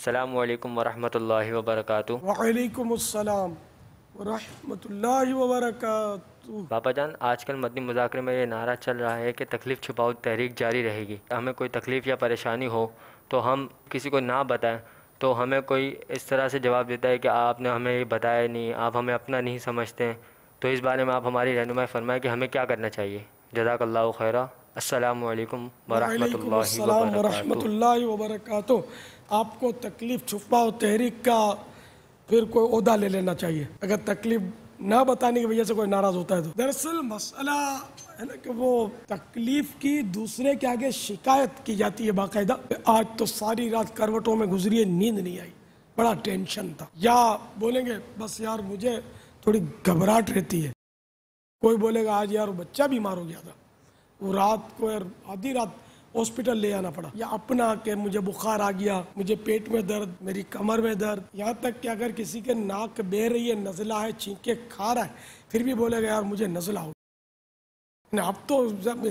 अस्सलामु अलैकुम वरहमतुल्लाहि वबरकातुहू। वालेकुम अस्सलाम वरहमतुल्लाहि वबरकातुहू। बाबा जान, आजकल मदनी मुज़ाकरे में ये नारा चल रहा है कि तकलीफ़ छुपाओ तहरीक जारी रहेगी। हमें कोई तकलीफ़ या परेशानी हो तो हम किसी को ना बताएं, तो हमें कोई इस तरह से जवाब देता है कि आपने हमें ये बताया नहीं, आप हमें अपना नहीं समझते हैं। तो इस बारे में आप हमारी रहनुमाई फरमाएं कि हमें क्या करना चाहिए। जज़ाकल्लाहु खैरा। अस्सलामु अलैकुम वालेकुम वरहमतुल्लाहि अस्सलाम वबरकातुहू। वरहमतुल्लाहि वबरकातुहू। आपको तकलीफ़ छुपाओ तहरीक का फिर कोई ओहदा ले लेना चाहिए अगर तकलीफ़ ना बताने की वजह से कोई नाराज़ होता है तो। दरअसल मसला है ना कि वो तकलीफ़ की दूसरे के आगे शिकायत की जाती है बाकायदा। आज तो सारी रात करवटों में गुजरी है, नींद नहीं आई, बड़ा टेंशन था। या बोलेंगे बस यार मुझे थोड़ी घबराहट रहती है। कोई बोलेगा आज यार बच्चा बीमार हो गया था, वो रात को यार आधी रात हॉस्पिटल ले आना पड़ा। या अपना के मुझे बुखार आ गया, मुझे पेट में दर्द, मेरी कमर में दर्द। यहाँ तक कि अगर किसी के नाक बह रही है, नज़ला है, छींके खा रहा है, फिर भी बोलेगा यार मुझे नज़ला हो। अब तो जब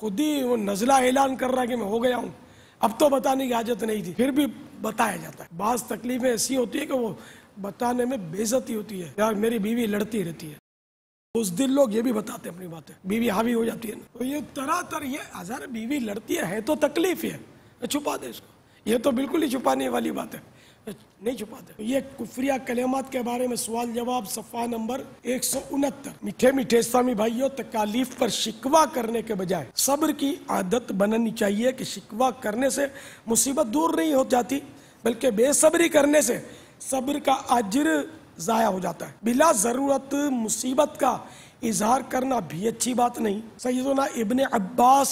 खुद ही वो नज़ला ऐलान कर रहा है कि मैं हो गया हूँ, अब तो बताने की हाजत नहीं थी, फिर भी बताया जाता है। बाज़ तकलीफें ऐसी होती है कि वो बताने में बेइज्जती होती है। यार मेरी बीवी लड़ती रहती है, उस दिन लोग ये भी बताते हैं अपनी बातें, बीवी हावी हो जाती है ना, तो ये तरह ये हजार बीवी लड़ती है तो तकलीफ है, छुपा दे इसको। ये तो बिल्कुल ही छुपाने वाली बात है, नहीं छुपाते। ये कुफरिया कलेमात के बारे में सवाल जवाब सफ़ा नंबर 169। मीठे मीठे इस्लामी भाइयों, तकालीफ पर शिकवा करने के बजाय सब्र की आदत बननी चाहिए कि शिकवा करने से मुसीबत दूर नहीं हो जाती, बल्कि बेसब्री करने से सब्र का अज्र ज़ाया हो जाता है। बिला ज़रूरत मुसीबत का इजहार करना भी अच्छी बात नहीं। सैयदना इब्ने अब्बास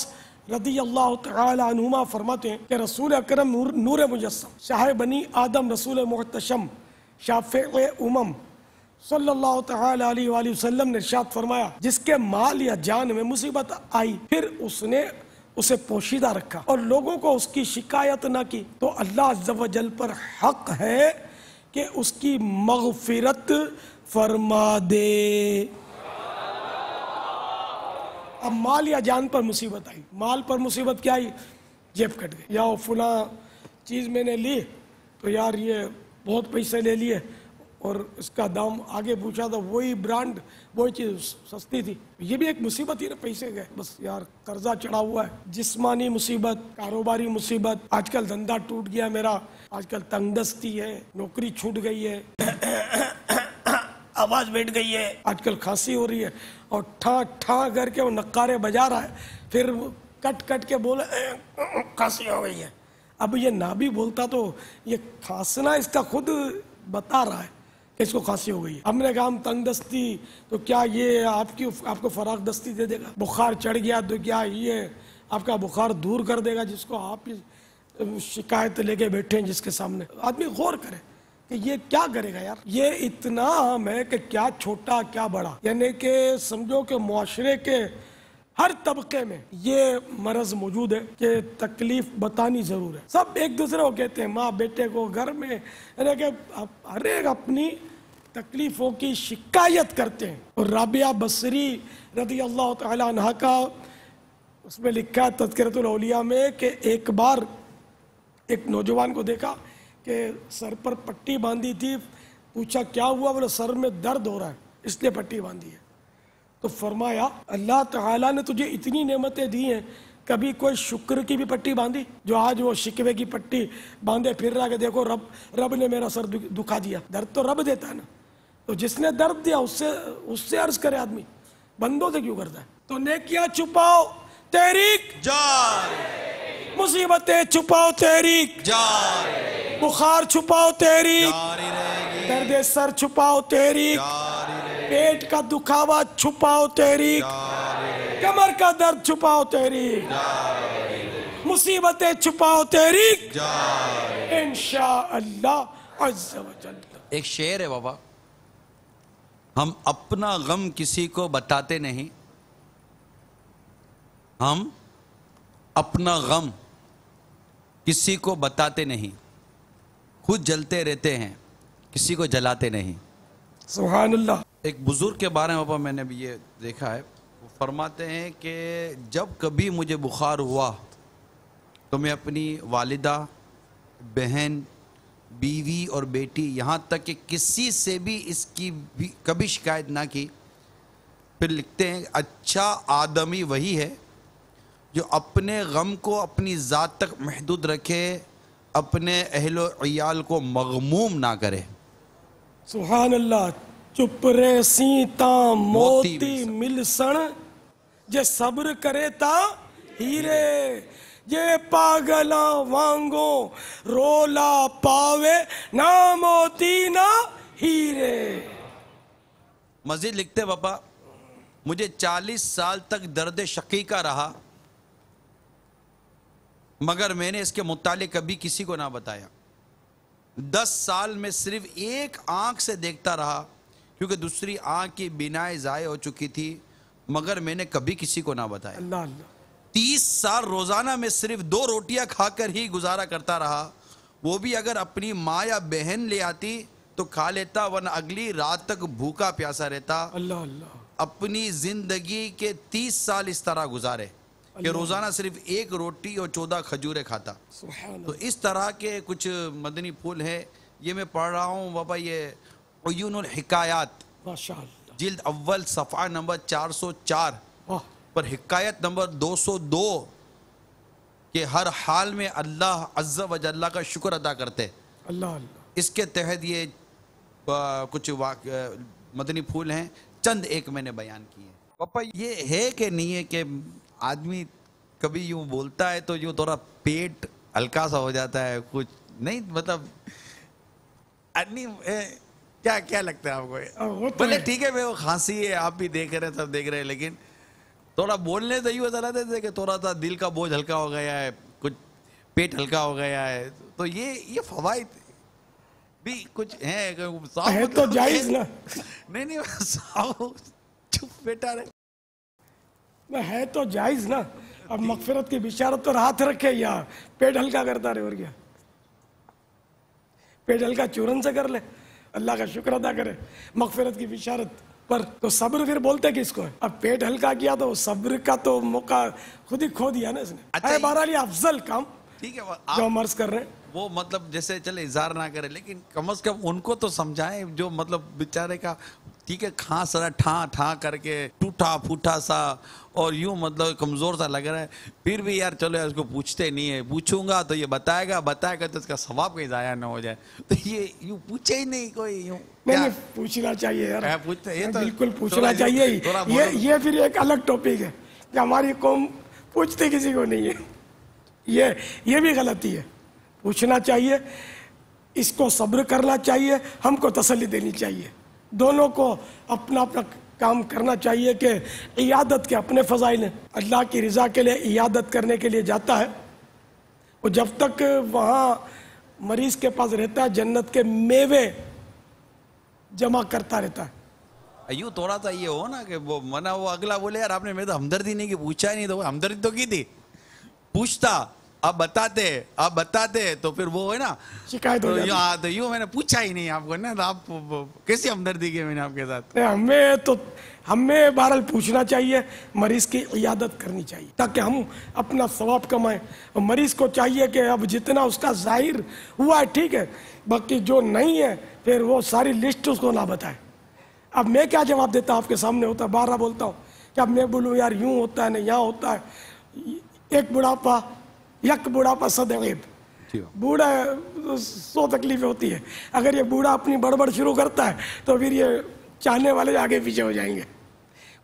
रदी अल्लाह तआला अन्हुमा फरमाते हैं कि रसूल अकरम नूर मुजस्सम, शाह बनी आदम, रसूल मुहतशम, शाफ़िए उमम सल्लल्लाहु तआला अलैहि वसल्लम ने इरशाद फरमाया, जिसके माल या जान में मुसीबत आई फिर उसने उसे पोशीदा रखा और लोगों को उसकी शिकायत न की, तो अल्लाह अज़्ज़ व जल पर हक है कि उसकी मग़फ़िरत फरमा दे। अब माल या जान पर मुसीबत आई, माल पर मुसीबत क्या आई, जेब कट गई, या वो फला चीज़ मैंने ली तो यार ये बहुत पैसे ले लिए और इसका दाम आगे पूछा था, वही ब्रांड वही चीज़ सस्ती थी। ये भी एक मुसीबत ही ना, पैसे गए, बस यार कर्जा चढ़ा हुआ है। जिस्मानी मुसीबत, कारोबारी मुसीबत, आजकल धंधा टूट गया मेरा, आजकल तंगदस्ती है, नौकरी छूट गई है, आवाज़ बैठ गई है, आजकल खांसी हो रही है और ठा ठा करके वो नक्कारे बजा रहा है, फिर कट कट के बोले खांसी हो गई है। अब ये ना भी बोलता तो ये खांसना इसका खुद बता रहा है कि इसको खांसी हो गई है। हमने कहा हम तंगदस्ती, तो क्या ये आपको फराग दस्ती दे देगा? बुखार चढ़ गया तो क्या ये आपका बुखार दूर कर देगा, जिसको आप शिकायत लेके बैठे हैं जिसके सामने? आदमी गौर करे कि ये क्या करेगा यार, ये इतना आम है कि क्या छोटा क्या बड़ा, यानी कि समझो कि मुआशरे के हर तबके में ये मरज मौजूद है कि तकलीफ बतानी जरूर है। सब एक दूसरे को कहते हैं, माँ बेटे को घर में, यानी कि हर एक अपनी तकलीफों की शिकायत करते हैं। और राबिया बसरी रदी अल्लाह तआला अन्हा का उसमें लिखा है तज़किरतुल औलिया में कि एक बार एक नौजवान को देखा कि सर पर पट्टी बांधी थी, पूछा क्या हुआ, बोले सर में दर्द हो रहा है इसलिए पट्टी बांधी है। तो फरमाया अल्लाह ताला ने तुझे इतनी नेमतें दी हैं, कभी कोई शुक्र की भी पट्टी बांधी? जो आज वो शिकवे की पट्टी बांधे फिर रहा कि देखो रब ने मेरा सर दुखा दिया। दर्द तो रब देता है ना, तो जिसने दर्द दिया उससे अर्ज करे आदमी, बंदों से क्यों करता है? तो नेकियां छुपाओ तहरीक जारी, मुसीबतें छुपाओ तहरीक जारी, बुखार छुपाओ तहरीक, दर्द सर छुपाओ तहरीक, पेट का दुखावा छुपाओ तहरीक, कमर का दर्द छुपाओ तहरीक, मुसीबतें छुपाओ तहरीक इंशाअल्लाह अज़्ज़ व जल्ल। एक शेर है बाबा, हम अपना गम किसी को बताते नहीं, हम अपना गम किसी को बताते नहीं, खुद जलते रहते हैं किसी को जलाते नहीं। सुभान अल्लाह। एक बुजुर्ग के बारे में बाबा मैंने भी ये देखा है, वो फरमाते हैं कि जब कभी मुझे बुखार हुआ तो मैं अपनी वालिदा, बहन, बीवी और बेटी, यहाँ तक कि किसी से भी इसकी भी कभी शिकायत ना की। फिर लिखते हैं अच्छा आदमी वही है जो अपने गम को अपनी ज़ात तक महदूद रखे, अपने अहलो इयाल को मगमूम ना करे। सुभान अल्लाह। चुप रे सीता मोती मिलसण, जे सब्र करे ता हीरे, जे पागला वांगो रोला पावे, ना मोती ना हीरे। मजीद लिखते पापा, मुझे 40 साल तक दर्द शकीका रहा, मगर मैंने इसके मुतालिक कभी किसी को ना बताया। 10 साल में सिर्फ एक आंख से देखता रहा, क्योंकि दूसरी आंख की बीनाई ज़ाय हो चुकी थी, मगर मैंने कभी किसी को ना बताया। अल्लाह अल्लाह। 30 साल रोजाना में सिर्फ 2 रोटियां खाकर ही गुजारा करता रहा, वो भी अगर अपनी माँ या बहन ले आती तो खा लेता, वरना अगली रात तक भूखा प्यासा रहता। अल्लाह अल्लाह। अपनी जिंदगी के 30 साल इस तरह गुजारे कि रोजाना सिर्फ 1 रोटी और 14 खजूरें खाता। तो इस तरह के कुछ मदनी फूल है, ये मैं पढ़ रहा हूँ बाबा। ये उयूनुल हिकायात, माशाअल्लाह, जिल्द अव्वल सफ़ा नंबर 404 वाह, पर हिकायत नंबर 202 कि हर हाल में अल्लाह अज़्ज़ा व जल्ला का शुक्र अदा करते। अल्लाह अल्लाह। इसके तहत ये कुछ मदनी फूल हैं, चंद एक मैंने बयान किए। पापा ये है कि नहीं है कि आदमी कभी यूं बोलता है तो यूं थोड़ा पेट हल्का सा हो जाता है, कुछ नहीं मतलब क्या क्या लगता है आपको? बोले ठीक है, वो खांसी है, आप भी देख रहे हैं, सब देख रहे हैं, लेकिन थोड़ा बोलने से यूँ चला देते कि थोड़ा सा दिल का बोझ हल्का हो गया है, कुछ पेट हल्का हो गया है। तो ये फवाइद भी कुछ है तो जायज ना। नहीं चुप बेटा रे, है तो जायज ना। अब मगफिरत की बिशारत तो हाथ रखे या पेट हल्का करता रहे, और क्या? पेट हल्का चूरन से कर ले, अल्लाह का शुक्र अदा करे मगफिरत की बिशारत पर। तो सब्र फिर बोलते किसको है? अब पेट हल्का किया तो सब्र का तो मौका खुद ही खो दिया ना इसने। अच्छा, बहरहाल अफजल काम ठीक है जो हम अर्ज कर रहे हैं, वो मतलब जैसे चले इज़हार ना करे, लेकिन कम से कम उनको तो समझाएं जो मतलब बेचारे का ठीक है खांस रहा ठा करके टूटा फूटा सा और यूं मतलब कमज़ोर सा लग रहा है, फिर भी यार चलो यार उसको पूछते नहीं है, पूछूंगा तो ये बताएगा तो इसका सवाब कहीं ज़ाया ना हो जाए, तो ये यूं पूछे ही नहीं कोई। यूं नहीं पूछना चाहिए यार, पूछते ये तो बिल्कुल पूछना चाहिए ही। ये फिर एक अलग टॉपिक है कि हमारी कौम पूछते किसी को नहीं है, ये भी गलती है। पूछना चाहिए, इसको सब्र करना चाहिए, हमको तसल्ली देनी चाहिए, दोनों को अपना अपना काम करना चाहिए कि इयादत के अपने फ़ज़ाइल हैं। अल्लाह की रज़ा के लिए इयादत करने के लिए जाता है, और जब तक वहाँ मरीज़ के पास रहता है जन्नत के मेवे जमा करता रहता है। यूँ थोड़ा सा ये हो ना कि वो मना वो अगला बोले यार आपने मेरे तो हमदर्दी नहीं की, पूछा ही नहीं, तो हमदर्दी तो की थी, पूछता आप बताते तो फिर वो है ना शिकायत हो जाती। तो यूँ मैंने पूछा ही नहीं आपको ना, तो आप कैसी हमदर्दी की मैंने आपके साथ? हमें बहरहाल पूछना चाहिए, मरीज की इयादत करनी चाहिए ताकि हम अपना सवाब कमाएं। और मरीज को चाहिए कि अब जितना उसका जाहिर हुआ है ठीक है, बाकी जो नहीं है फिर वो सारी लिस्ट उसको ना बताए। अब मैं क्या जवाब देता आपके सामने होता है, बारह बोलता हूँ कि अब मैं बोलूँ यार यूँ होता है ना यहाँ होता है। एक बुढ़ापा सदैव बूढ़ा 100 तकलीफें होती है। अगर ये बूढ़ा अपनी बड़बड़ शुरू करता है तो फिर ये चाहने वाले आगे पीछे हो जाएंगे।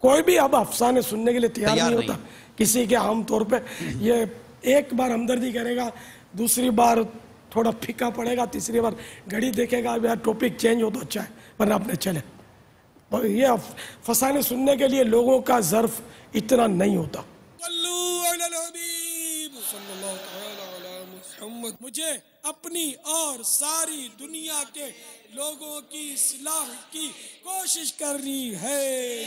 कोई भी अब अफसाने सुनने के लिए तैयार नहीं होता किसी के। आम तौर पे ये एक बार हमदर्दी करेगा, दूसरी बार थोड़ा फीका पड़ेगा, तीसरी बार घड़ी देखेगा यार टॉपिक चेंज हो तो अच्छा है, वरना अपने चले। और ये फसाने सुनने के लिए लोगों का ज़र्फ इतना नहीं होता। मुझे अपनी और सारी दुनिया के लोगों की इस्लाह की कोशिश करनी है।